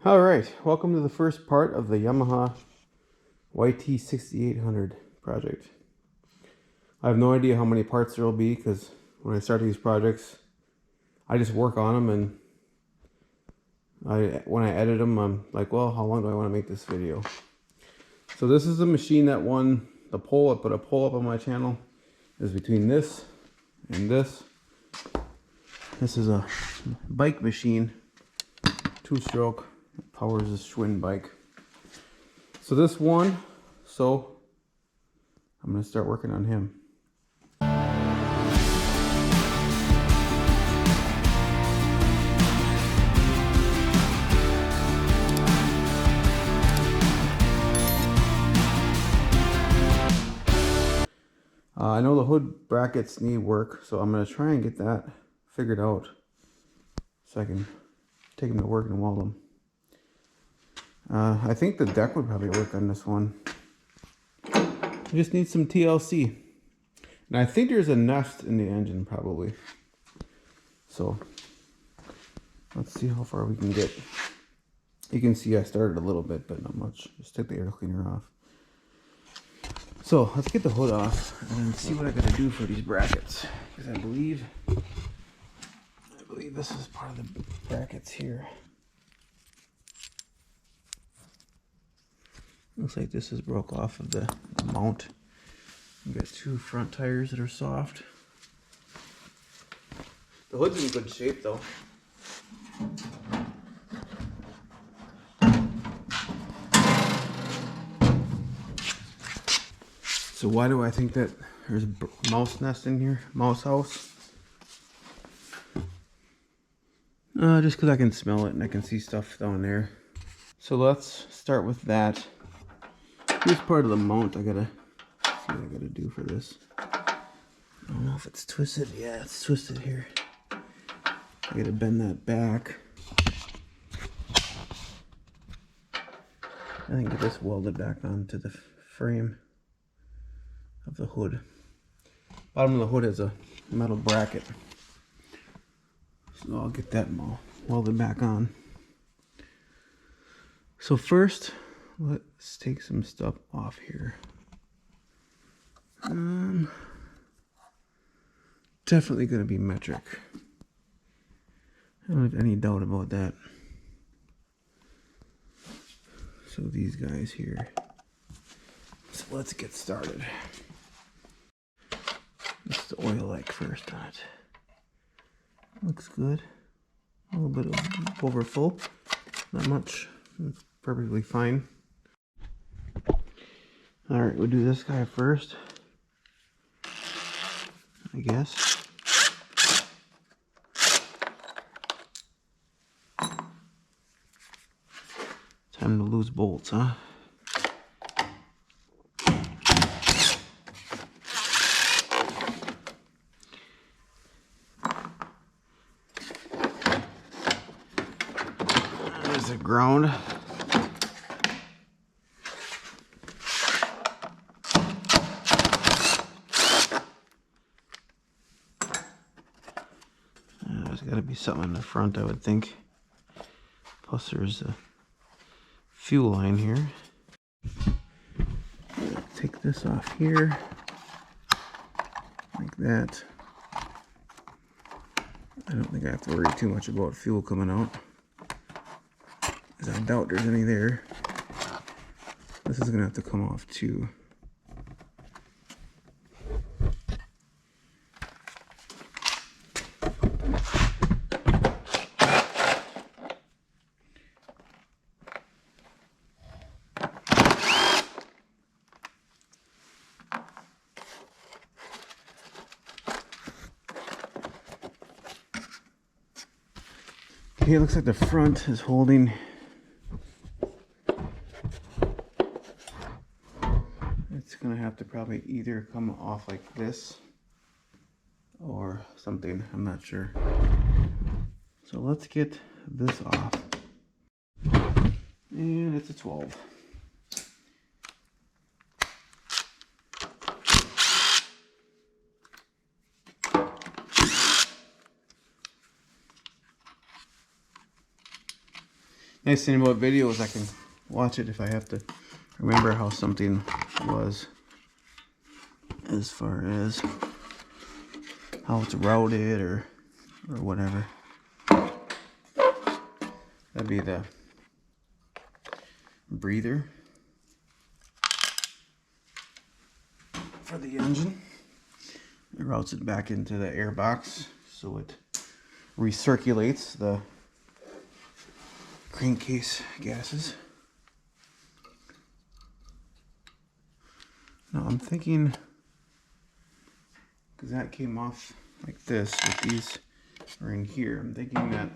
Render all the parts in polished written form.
All right, welcome to the first part of the Yamaha YT6800 project. I have no idea how many parts there will be because when I start these projects, I just work on them, and when I edit them, I'm like, well, how long do I want to make this video? So this is a machine that won the poll. I put a poll up on my channel. It's between this and this. This is a bike machine, 2-stroke. Powers a Schwinn bike. So this one, so I'm going to start working on him. I know the hood brackets need work, so I'm going to try and get that figured out so I can take them to work and weld them. I think the deck would probably work on this one. I just need some TLC. And I think there's a nest in the engine probably. So let's see how far we can get. You can see I started a little bit, but not much. Just took the air cleaner off. So let's get the hood off and then see what I gotta do for these brackets. Because I believe this is part of the brackets here. Looks like this is broke off of the mount. You got 2 front tires that are soft. The hood's in good shape though. So why do I think that there's a mouse nest in here? Mouse house? Just because I can smell it and I can see stuff down there. So let's start with that. Here's part of the mount. I gotta see what I gotta do for this. I don't know if it's twisted. Yeah, it's twisted here. I gotta bend that back. I think get this welded back onto the frame of the hood. Bottom of the hood has a metal bracket. So I'll get that welded back on. So first, let's take some stuff off here. Definitely going to be metric. I don't have any doubt about that. So these guys here. So let's get started. Let's the oil like first on it. Looks good. A little bit of overfull. Not much. It's perfectly fine. Alright, we'll do this guy first, I guess. Time to lose bolts, huh? There's the ground. There's got to be something in the front, I would think. Plus there's a fuel line here. Take this off here, like that. I don't think I have to worry too much about fuel coming out, because I doubt there's any there. This is going to have to come off too. Okay, it looks like the front is holding. It's gonna have to probably either come off like this or something, I'm not sure. So let's get this off. And it's a 12. Nice thing about video is I can watch it if I have to remember how something was, as far as how it's routed or whatever. That'd be the breather for the engine. It routes it back into the air box so it recirculates the crankcase gases. Now I'm thinking, because that came off like this with these are in here, I'm thinking that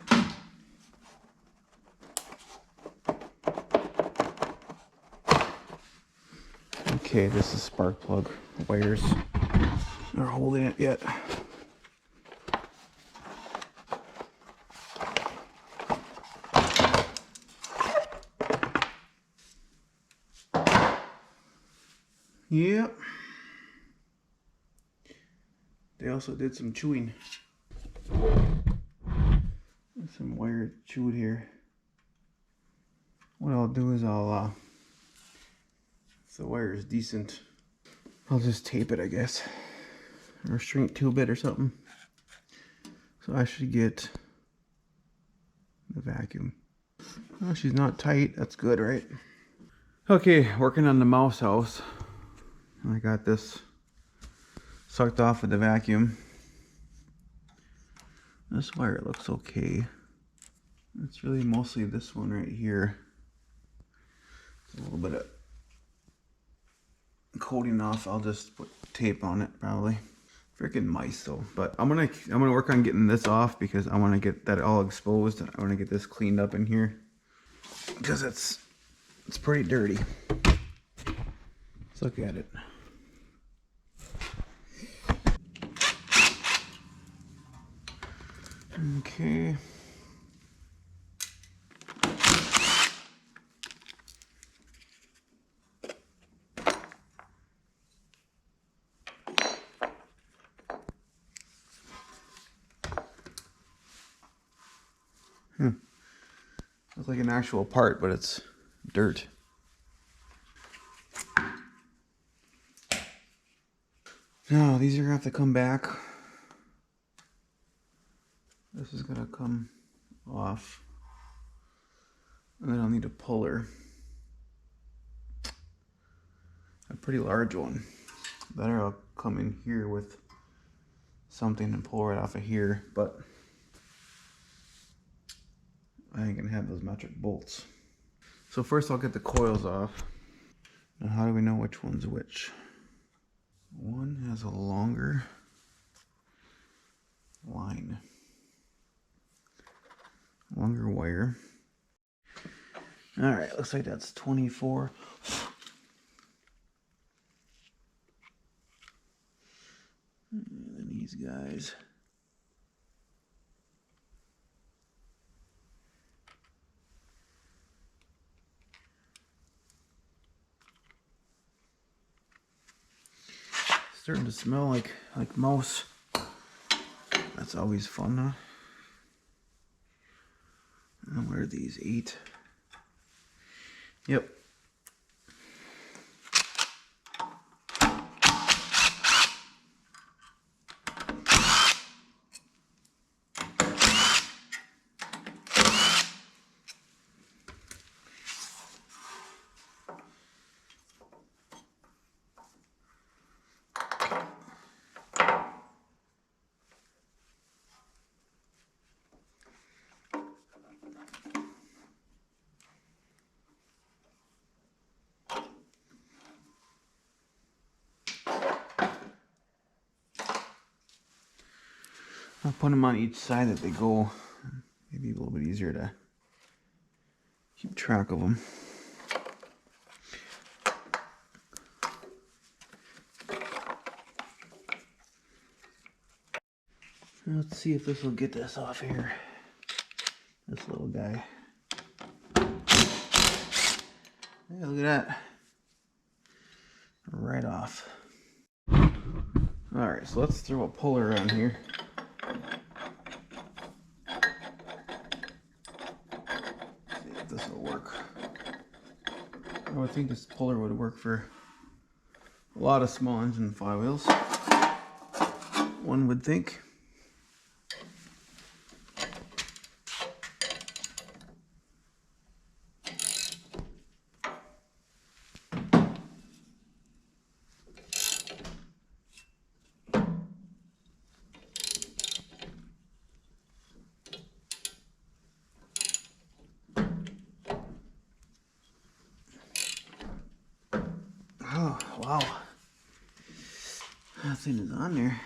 okay, this is spark plug wires are holding it yet. Yep. They also did some chewing. Some wire chewed here. What I'll do is I'll, if the wire is decent, I'll just tape it, I guess. Or shrink tube it or something. So I should get the vacuum. Oh, she's not tight. That's good, right? Okay, working on the mouse house. I got this sucked off with the vacuum. This wire looks okay. It's really mostly this one right here. It's a little bit of coating off. I'll just put tape on it probably. Freaking mice though. But I'm gonna work on getting this off because I want to get that all exposed. I want to get this cleaned up in here because it's pretty dirty. Let's look at it. Okay. Looks like an actual part, but it's dirt. Now, these are gonna have to come back. This is gonna come off. And then I'll need a puller. A pretty large one. Better I'll come in here with something and pull right off of here, but I ain't gonna have those metric bolts. So first I'll get the coils off. Now how do we know which one's which? One has a longer line. Longer wire. Alright, looks like that's 24. And then these guys. Starting to smell like mouse. That's always fun, huh? And what are these? 8? Yep. I'll put them on each side that they go. Maybe a little bit easier to keep track of them. Let's see if this will get this off here. This little guy. Yeah, look at that. Right off. Alright, so let's throw a puller on here. See if if this will work. I would think this puller would work for a lot of small engine flywheels. One would think. Oh, wow. That thing is on there.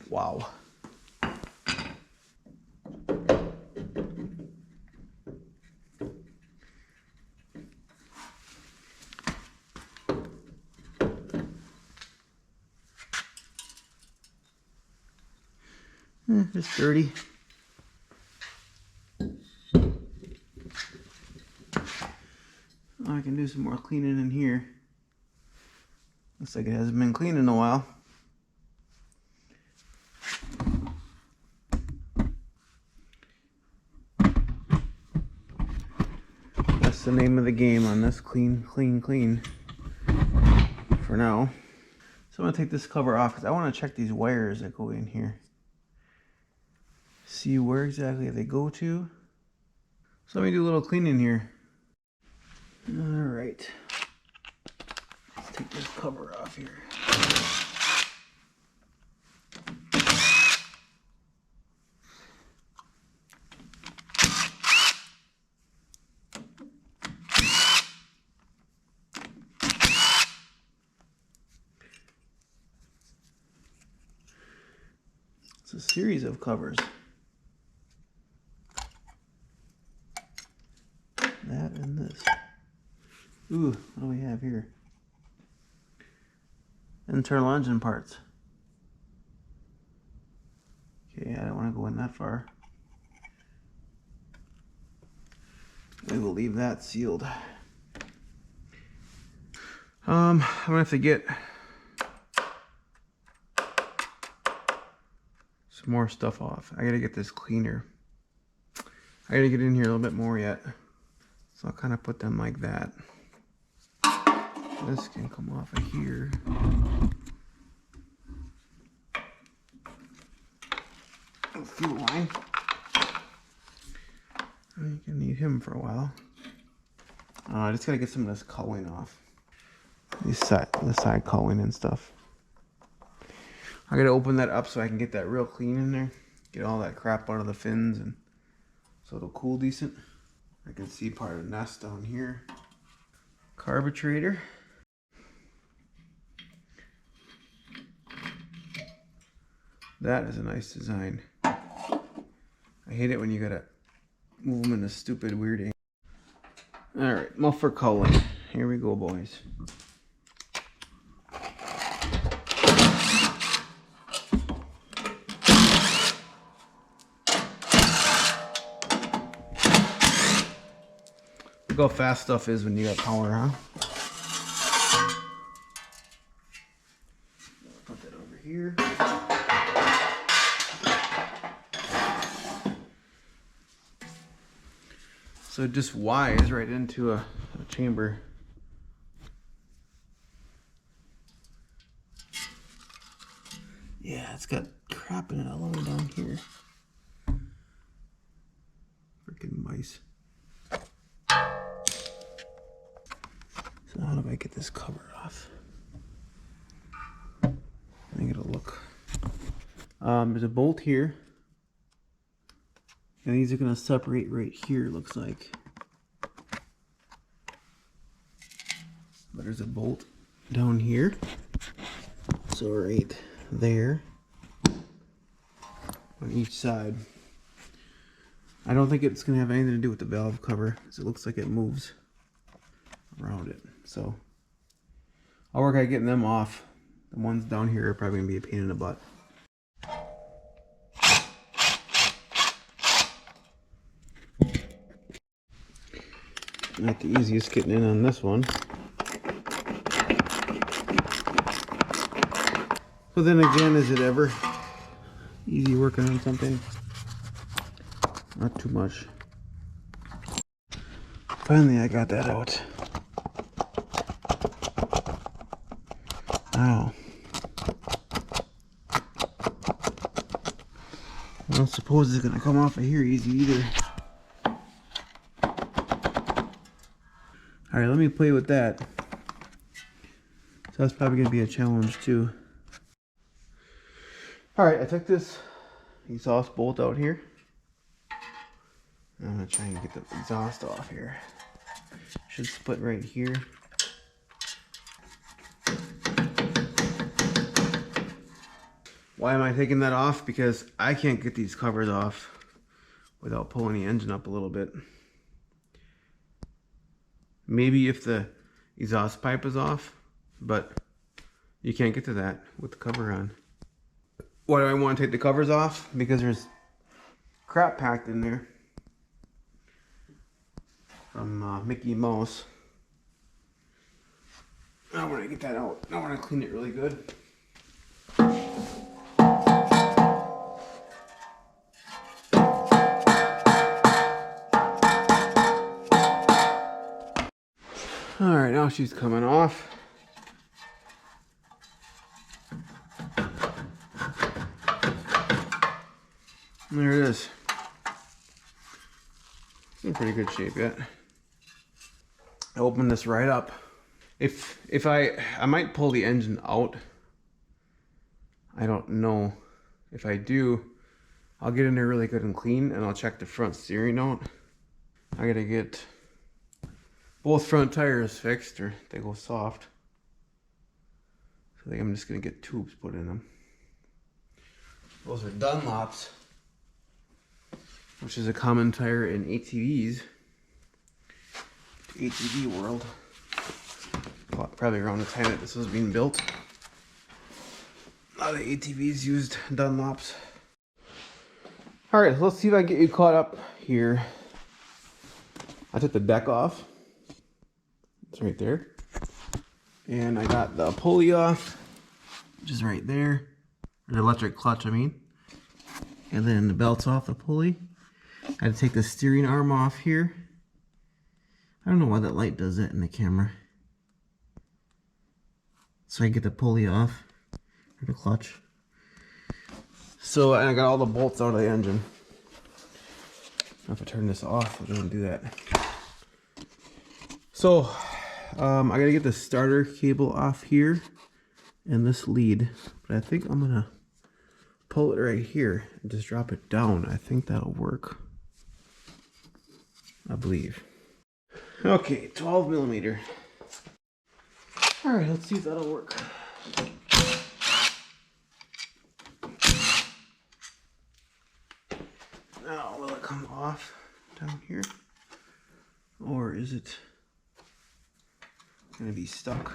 Wow. It's dirty. I can do some more cleaning in here. Looks like it hasn't been cleaned in a while. That's the name of the game on this. Clean, clean, clean. For now. So I'm going to take this cover off because I want to check these wires that go in here. See where exactly they go to. So let me do a little cleaning here. Alright. Let's take this cover off here. It's a series of covers. That and this. Ooh, what do we have here? Internal engine parts. Okay, I don't want to go in that far. We will leave that sealed. I'm gonna have to get some more stuff off. I gotta get this cleaner. I gotta get in here a little bit more yet. So I'll kind of put them like that. This can come off of here. Fuel line. You can need him for a while. I just gotta get some of this culling off. The side culling and stuff. I gotta open that up so I can get that real clean in there. Get all that crap out of the fins, and so it'll cool decent. I can see part of the nest down here. Carburetor. That is a nice design. I hate it when you gotta move them in a stupid weird angle. Alright, muffler culling. Here we go, boys. Look how fast stuff is when you got power, huh? Put that over here. So it just Y's right into a chamber. Yeah, it's got crap in it all the way down here. Freaking mice. So how do I get this cover off? I think it'll look. There's a bolt here. And these are going to separate right here, looks like. But there's a bolt down here. So right there. On each side. I don't think it's going to have anything to do with the valve cover, because it looks like it moves around it. So I'll work on getting them off. The ones down here are probably going to be a pain in the butt. Not the easiest getting in on this one. But then again, is it ever easy working on something? Not too much. Finally, I got that out. Ow. I don't suppose it's gonna come off of here easy either. Alright, let me play with that. So that's probably gonna be a challenge too. Alright, I took this exhaust bolt out here. I'm gonna try and get the exhaust off here. Should split right here. Why am I taking that off? Because I can't get these covers off without pulling the engine up a little bit. Maybe if the exhaust pipe is off, but you can't get to that with the cover on. Why do I want to take the covers off? Because there's crap packed in there from Mickey Mouse. I want to get that out. I want to clean it really good. Alright, now she's coming off. There it is. It's in pretty good shape yet. I open this right up. If I might pull the engine out. I don't know. If I do, I'll get in there really good and clean, and I'll check the front steering out. I gotta get both front tires fixed, or they go soft. So I think I'm just gonna get tubes put in them. Those are Dunlops, which is a common tire in ATVs. ATV world. Probably around the time that this was being built. A lot of ATVs used Dunlops. Alright, let's see if I can get you caught up here. I took the deck off. It's right there. And I got the pulley off, which is right there. The electric clutch, I mean. And then the belt's off the pulley. I had to take the steering arm off here. I don't know why that light does that in the camera. So I get the pulley off, or the clutch. So I got all the bolts out of the engine. If I turn this off, it doesn't do that. So I gotta get the starter cable off here and this lead, but I think I'm gonna pull it right here and just drop it down. I think that'll work. I believe. Okay, 12 millimeter. All right, let's see if that'll work. Now, will it come off down here? Or is it gonna be stuck?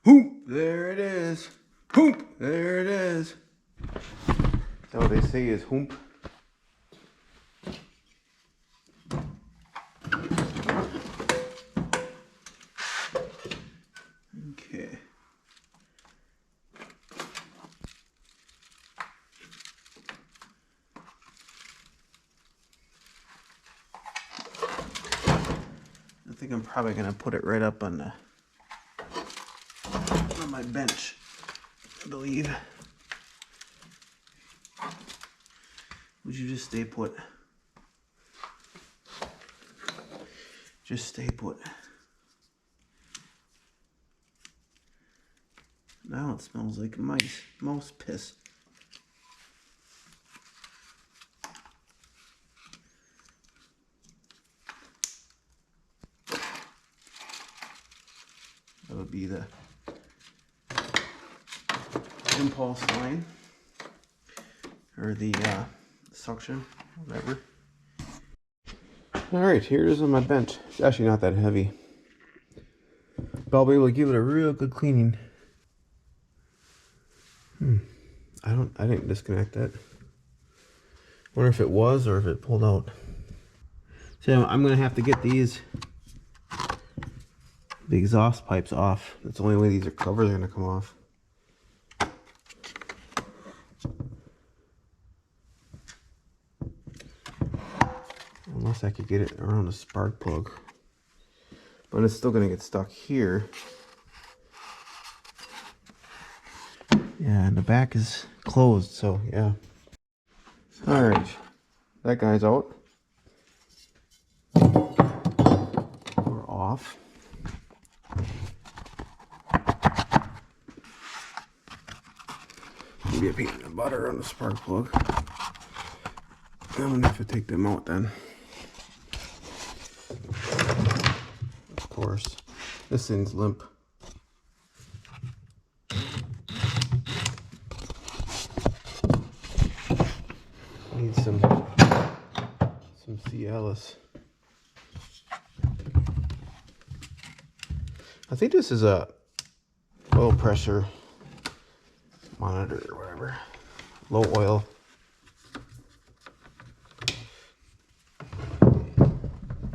Hoop! There it is. Hoop! There it is. That's what they say is hoop. Okay. I think I'm probably gonna put it right up on my bench, I believe. Would you just stay put? Just stay put. Now it smells like mouse piss. That would be the impulse line, or the suction, whatever. Alright, here it is on my bench. It's actually not that heavy, but I'll be able to give it a real good cleaning. I didn't disconnect that. Wonder if it was or if it pulled out. So I'm gonna have to get the exhaust pipes off. That's the only way these covers are gonna come off. Unless I could get it around a spark plug. But it's still gonna get stuck here. Yeah, and the back is closed, so yeah. Alright, that guy's out. We're off. Maybe a peanut butter on the spark plug. I'm gonna have to take them out then. Of course. This thing's limp. Need some Cialis. I think this is a oil pressure monitor or whatever. Low oil.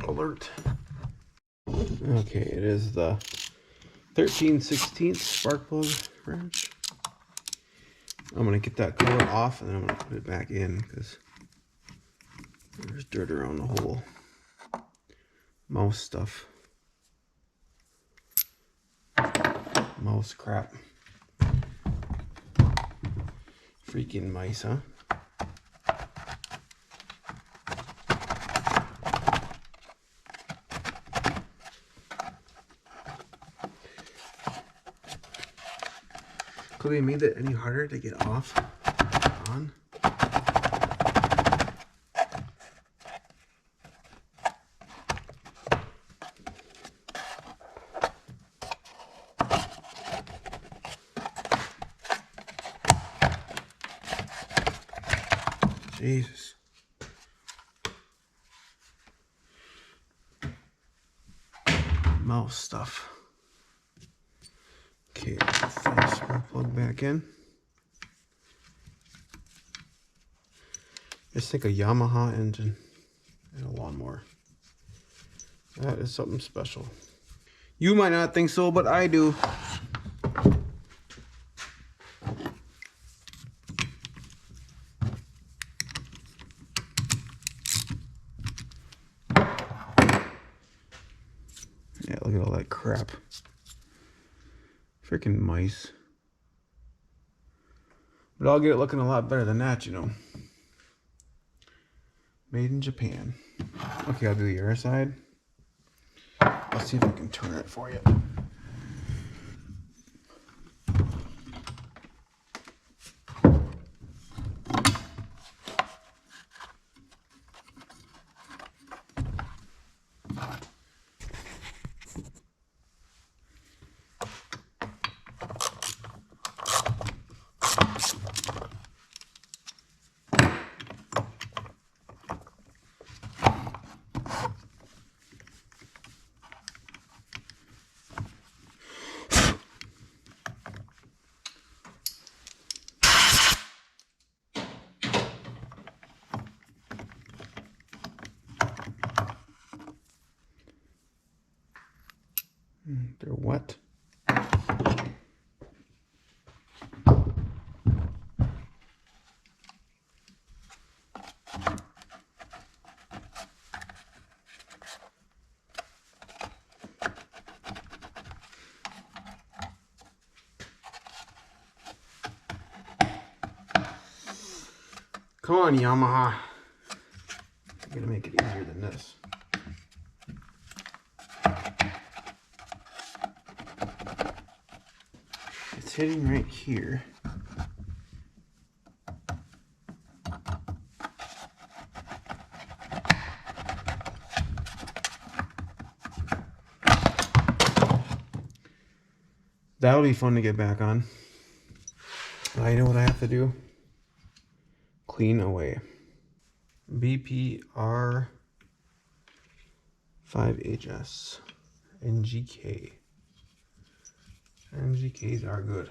Alert. Okay, it is the 13/16 spark plug wrench. I'm gonna get that cover off and then I'm gonna put it back in because there's dirt around the whole mouse stuff. Mouse crap. Freaking mice, huh? Could we have made it any harder to get off on? Jesus. Mouse stuff. Okay, throw the spark plug back in. Just think a Yamaha engine and a lawnmower. That is something special. You might not think so, but I do. Yeah, look at all that crap. Freaking mice. But I'll get it looking a lot better than that, you know. Made in Japan. Okay, I'll do the other side. I'll see if I can turn it for you. They're wet. Come on, Yamaha. I'm gonna make it easier than this. It's hitting right here. That'll be fun to get back on. I know what I have to do. Clean away. BPR 5HS NGK. NGKs are good.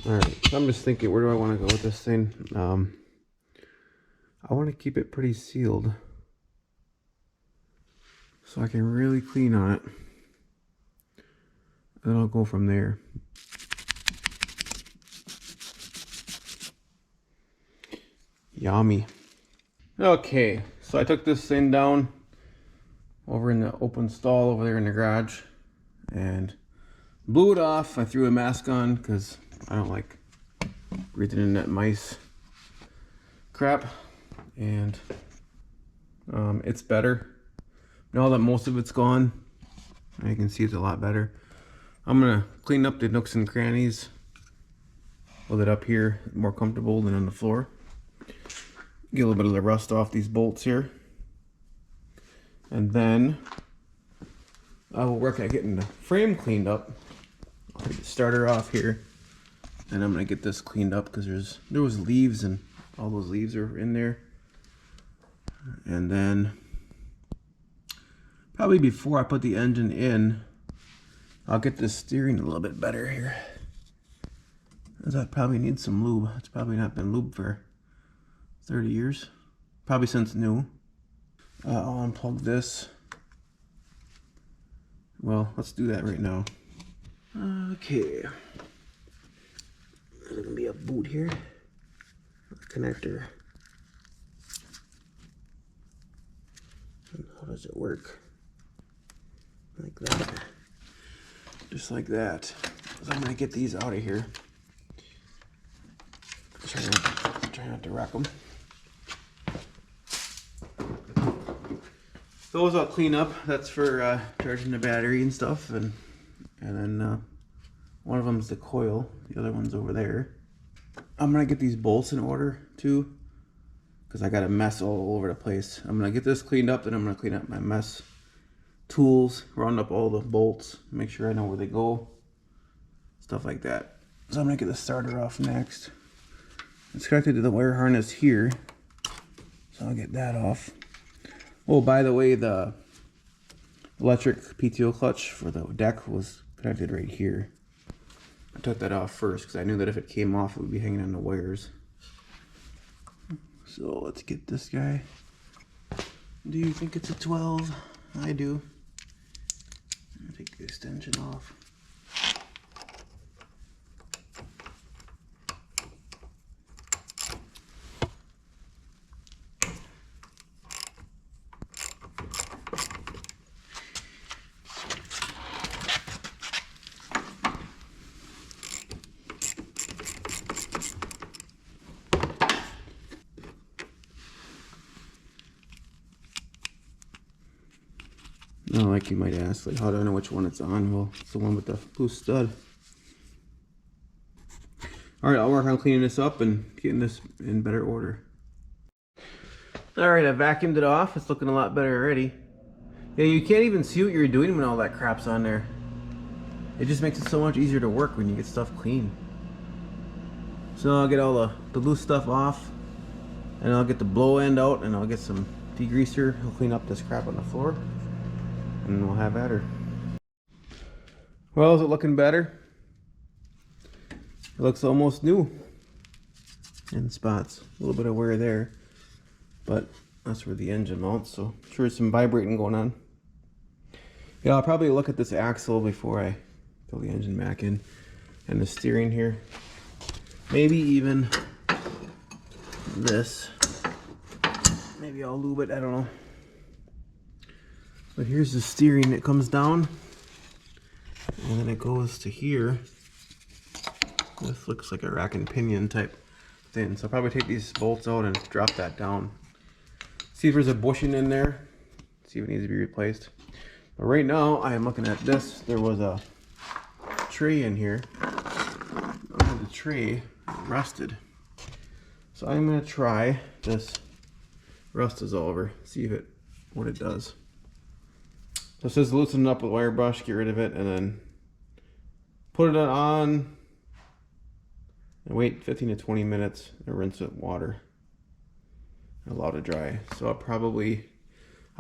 Alright, so I'm just thinking, where do I want to go with this thing? I want to keep it pretty sealed so I can really clean on it. Then I'll go from there. Yummy. Okay, so I took this thing down over in the open stall over there in the garage and blew it off. I threw a mask on because I don't like breathing in that mice crap, and it's better now that most of it's gone. You can see it's a lot better. I'm gonna clean up the nooks and crannies with it up here, more comfortable than on the floor. Get a little bit of the rust off these bolts here, and then I will work at getting the frame cleaned up. I'll take the starter off here, and I'm gonna get this cleaned up because there was leaves, and all those leaves are in there. And then probably before I put the engine in, I'll get this steering a little bit better here, as I probably need some lube. It's probably not been lubed for 30 years, probably since new. I'll unplug this. Well, let's do that right now. Okay, there's gonna be a boot here, a connector. And how does it work? Like that, just like that. So I'm gonna get these out of here. Try not to wreck them. Those I'll clean up. That's for charging the battery and stuff, and then one of them's the coil. The other one's over there. I'm gonna get these bolts in order too, because I got a mess all over the place. I'm gonna get this cleaned up, then I'm gonna clean up my mess tools, round up all the bolts, make sure I know where they go, stuff like that. So I'm gonna get the starter off next. It's connected to the wire harness here, so I'll get that off. Oh, by the way, the electric PTO clutch for the deck was connected right here. I took that off first because I knew that if it came off, it would be hanging on the wires. So let's get this guy. Do you think it's a 12? I do. I'll take the extension off. Now, like you might ask, like, how do I know which one it's on? Well, it's the one with the blue stud. Alright, I'll work on cleaning this up and getting this in better order. Alright, I vacuumed it off. It's looking a lot better already. Yeah, you can't even see what you're doing when all that crap's on there. It just makes it so much easier to work when you get stuff clean. So I'll get all the loose stuff off, and I'll get the blow end out, and I'll get some degreaser. I'll clean up this crap on the floor, and we'll have at her. Well, is it looking better? It looks almost new in spots. A little bit of wear there, but that's where the engine mounts, so I'm sure there's some vibrating going on. Yeah, I'll probably look at this axle before I throw the engine back in, and the steering here. Maybe even this. Maybe I'll lube it, I don't know. But here's the steering. It comes down, and then it goes to here. This looks like a rack and pinion type thing. So I'll probably take these bolts out and drop that down. See if there's a bushing in there. See if it needs to be replaced. But right now, I am looking at this. There was a tray in here. The tray rusted. So I'm gonna try this rust dissolver. See if what it does. So it says loosen it up with wire brush, get rid of it, and then put it on and wait 15 to 20 minutes and rinse it with water and allow it to dry. So I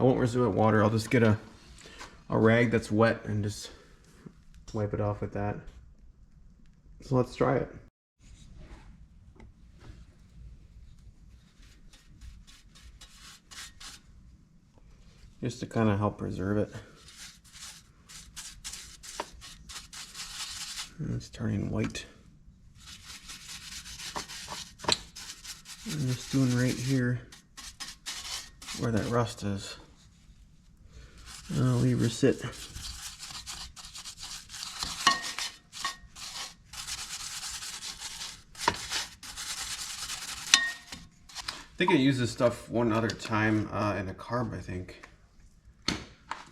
won't rinse it with water. I'll just get a rag that's wet and just wipe it off with that. So let's try it. just to kind of help preserve it. And it's turning white. I'm just doing right here where that rust is. I'll leave her sit. I think I used this stuff one other time in a carb, I think.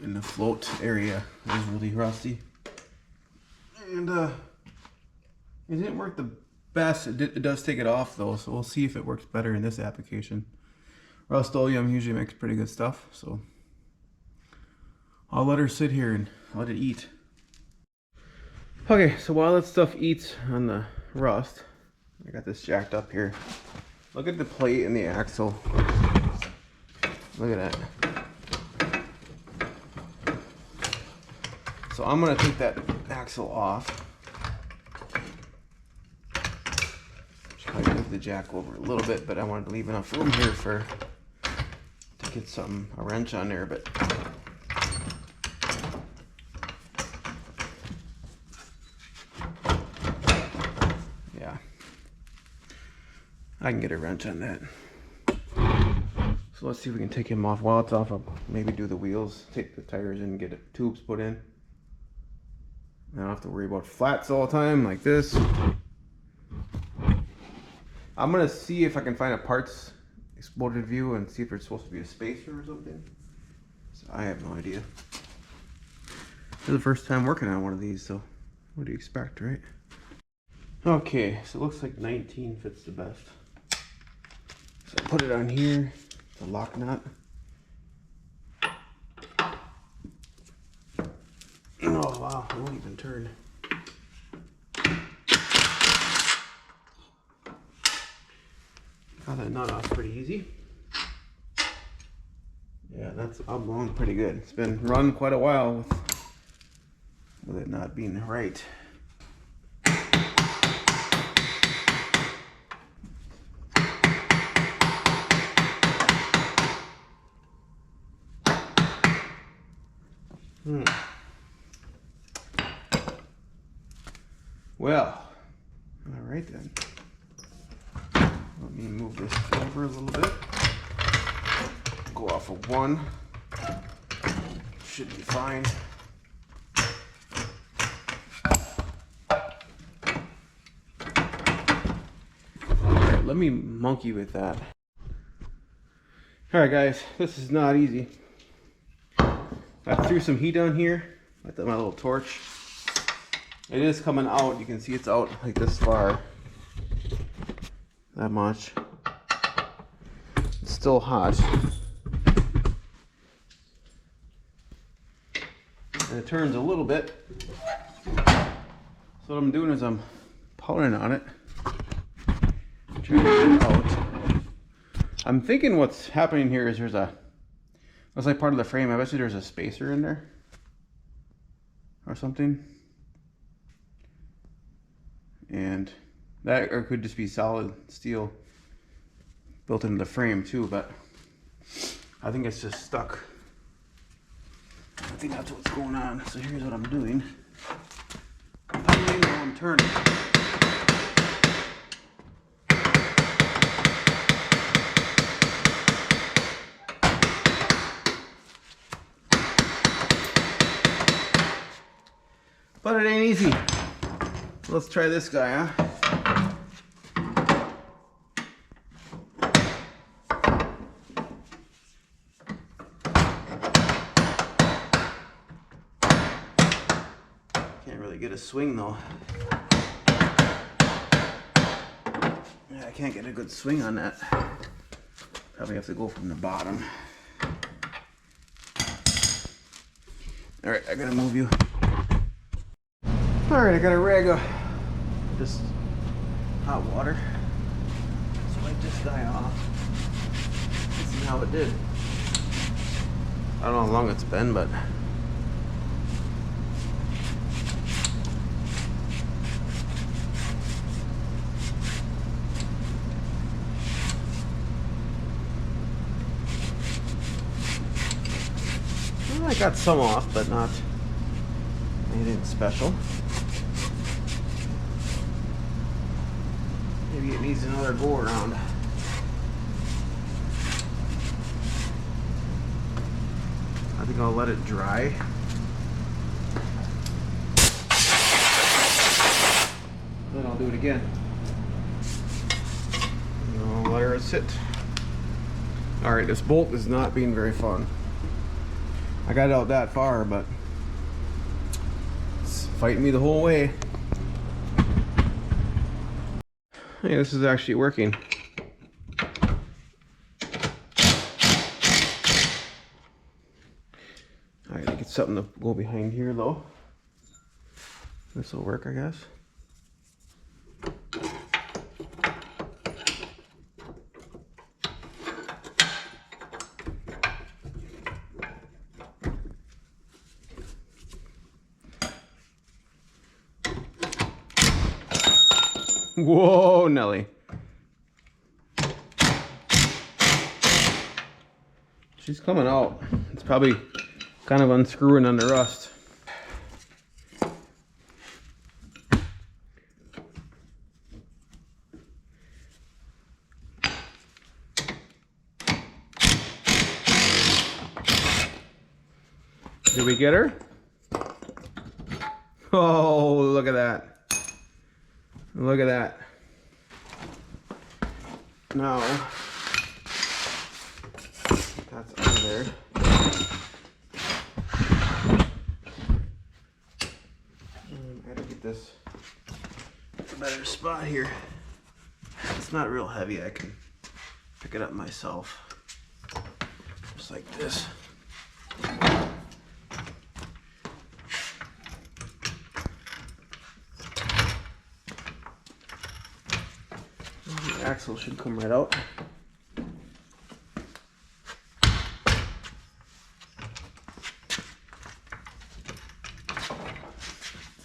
In the float area. It was really rusty. And it didn't work the best. It does take it off though, so we'll see if it works better in this application. Rust-Oleum usually makes pretty good stuff, so I'll let her sit here and let it eat. Okay, so while that stuff eats on the rust, I got this jacked up here. Look at the plate and the axle. Look at that. So I'm gonna take that axle off. Probably move the jack over a little bit, but I wanted to leave enough room here to get a wrench on there, but yeah, I can get a wrench on that. So let's see if we can take him off. While it's off, I'll maybe do the wheels, take the tires in and get tubes put in. I don't have to worry about flats all the time like this. I'm gonna see if I can find a parts exploded view and see if it's supposed to be a spacer or something. So I have no idea. This is the first time working on one of these, so what do you expect, right? Okay, so it looks like 19 fits the best. So I put it on here, the lock nut. Oh wow, it won't even turn. Got that nut off pretty easy. Yeah, that's oblong pretty good. It's been run quite a while with it not being right. Well, all right then. Let me move this over a little bit. Go off of one. Should be fine. All right, let me monkey with that. All right, guys, this is not easy. I threw some heat on here with my little torch. It is coming out. You can see it's out like this far. That much. It's still hot. And it turns a little bit. So what I'm doing is I'm pounding on it. Trying to get it out. I'm thinking what's happening here is looks like part of the frame. I bet you there's a spacer in there. Or something. And that, or it could just be solid steel built into the frame too, but I think it's just stuck. I think that's what's going on. So here's what I'm doing. I'm turning. But it ain't easy. Let's try this guy, huh? Can't really get a swing though. Yeah, I can't get a good swing on that. Probably have to go from the bottom. All right, I gotta move you. All right, I got a rag of just hot water. Let's wipe this guy off. Let's see how it did. I don't know how long it's been, but got some off, but not anything special. Maybe it needs another go around. I think I'll let it dry. Then I'll do it again. I'll let her sit. Alright, this bolt is not being very fun. I got it out that far, but it's fighting me the whole way. Hey, this is actually working. I gotta get something to go behind here though. This will work, I guess. Whoa, Nelly. She's coming out. It's probably kind of unscrewing under rust. Did we get her? Oh, look at that. Look at that. Now, that's under there. I gotta get this a better spot here. It's not real heavy. I can pick it up myself. Just like this. The axle should come right out.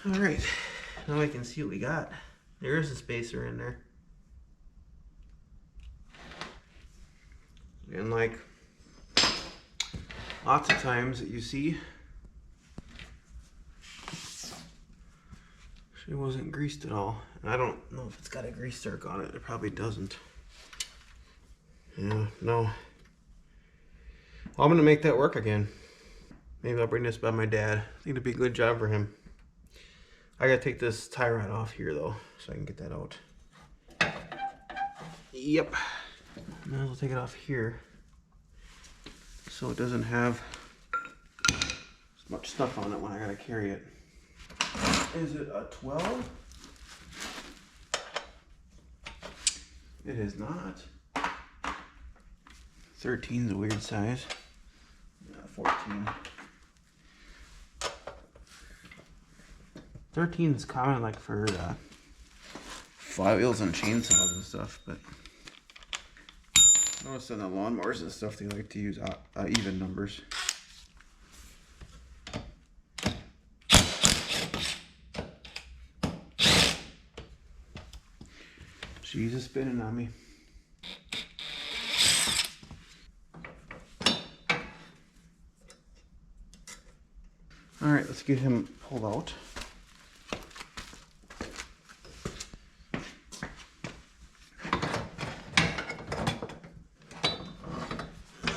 All right, now I can see what we got. There is a spacer in there. And like lots of times that you see, she wasn't greased at all. And I don't know if it's got a grease zerk on it. It probably doesn't. Yeah, no. Well, I'm gonna make that work again. Maybe I'll bring this by my dad. I think it'd be a good job for him. I gotta take this tie rod off here though, so I can get that out. Yep. Might as well take it off here, so it doesn't have as much stuff on it when I gotta carry it. Is it a 12? It is not. 13 is a weird size. 14. 13 is common like for flywheels and chainsaws and stuff, but I noticed on the lawnmowers and stuff they like to use even numbers. She's just spinning on me. All right, let's get him pulled out.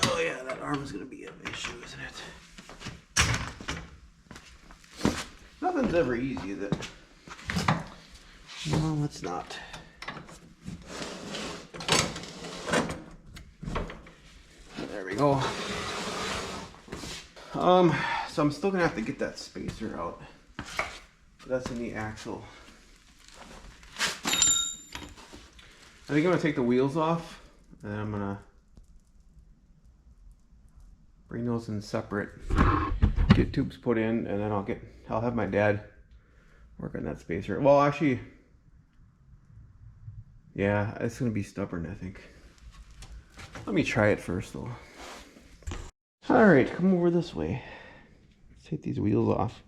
Oh yeah, that arm is gonna be an issue, isn't it? Nothing's ever easy, is it? No, it's not. There we go. So I'm still gonna have to get that spacer out. That's in the axle. I think I'm gonna take the wheels off, and then I'm gonna bring those in separate, get tubes put in, and then I'll have my dad work on that spacer. Well, actually, yeah, it's gonna be stubborn, I think. Let me try it first though. All right, come over this way. Let's take these wheels off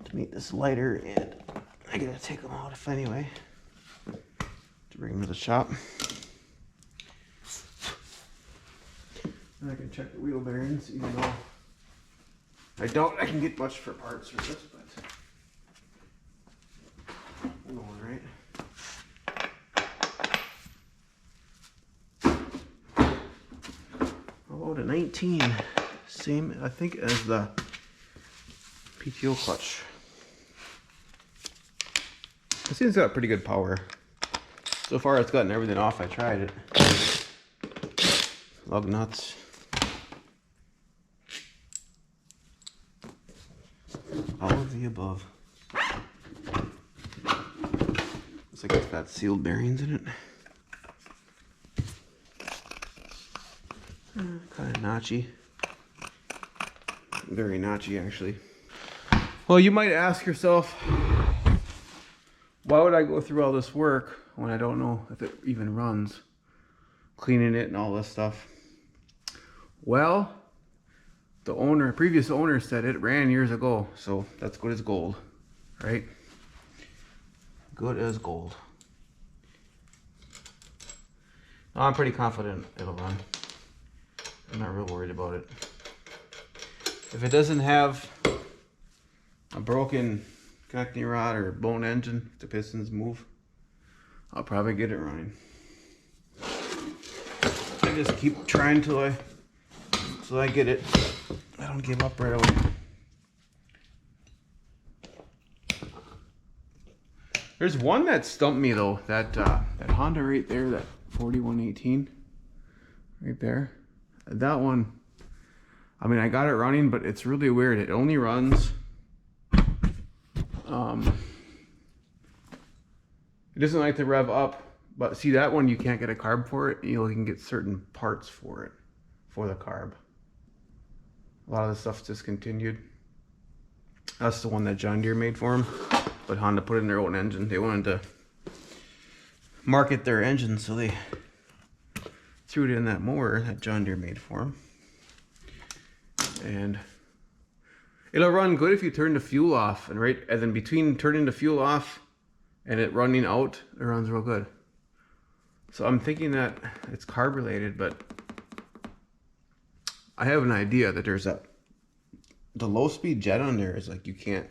to make this lighter, and I gotta take them out anyway to bring them to the shop. And I can check the wheel bearings, even though I doubt I can get much for parts for this, but we're going right. About a 19, same I think as the PTO clutch. This thing's got pretty good power. So far it's gotten everything off. I tried it. Lug nuts. All of the above. Looks like it's got sealed bearings in it. Kind of notchy. Very notchy, actually. Well, you might ask yourself, why would I go through all this work when I don't know if it even runs? Cleaning it and all this stuff. Well, the previous owner said it ran years ago, so that's good as gold, right? Good as gold. I'm pretty confident it'll run. I'm not real worried about it. If it doesn't have a broken connecting rod or bone engine, if the pistons move, I'll probably get it running. I just keep trying till I get it. I don't give up right away. There's one that stumped me though. That Honda right there, that 4118, right there. That one. I mean, I got it running, but it's really weird. It only runs. It doesn't like to rev up, but see that one you can't get a carb for it. You can get certain parts for it, for the carb. A lot of the stuff's discontinued. That's the one that John Deere made for them, but Honda put in their own engine. They wanted to market their engine, so they threw it in that mower that John Deere made for them. And it'll run good if you turn the fuel off, and then between turning the fuel off and it running out, it runs real good. So I'm thinking that it's carb related, but I have an idea that there's the low speed jet on there is like you can't,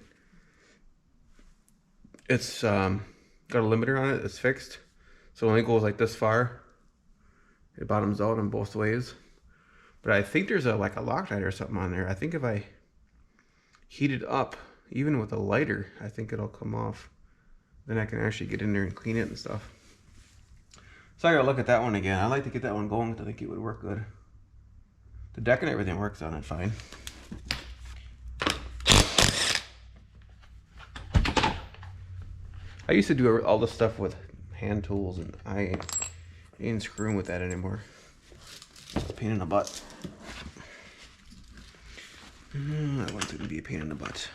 it's got a limiter on it, it's fixed. So it only goes like this far. It bottoms out on both ways. But I think there's like a Loctite or something on there. I think if I heat it up, even with a lighter, I think it'll come off. Then I can actually get in there and clean it and stuff. So I gotta look at that one again. I'd like to get that one going because I think it would work good. The deck and everything works on it fine. I used to do all this stuff with hand tools, and I ain't screwing with that anymore. It's a pain in the butt. That one's gonna be a pain in the butt.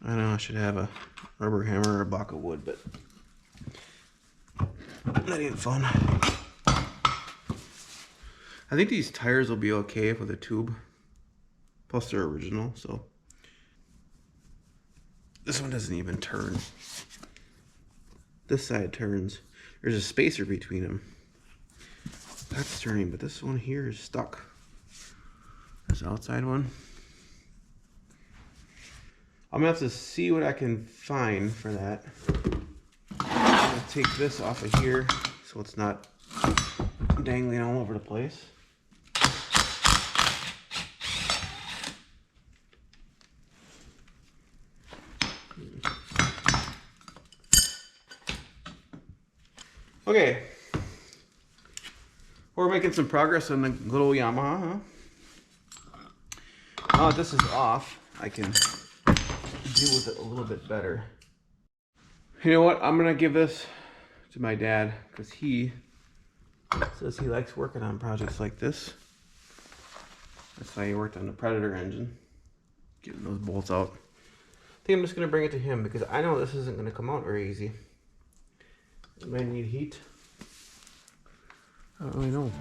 I know I should have a rubber hammer or a block of wood, but that ain't fun. I think these tires will be okay with a tube. Plus they're original, so. This one doesn't even turn. This side turns. There's a spacer between them. That's turning, but this one here is stuck. There's the outside one. I'm gonna have to see what I can find for that. I'm gonna take this off of here so it's not dangling all over the place. Okay, we're making some progress on the little Yamaha, huh? Now that this is off, I can deal with it a little bit better. You know what? I'm gonna give this to my dad because he says he likes working on projects like this. That's why he worked on the Predator engine, getting those bolts out. I think I'm just gonna bring it to him because I know this isn't gonna come out very easy. It might need heat. I don't really know.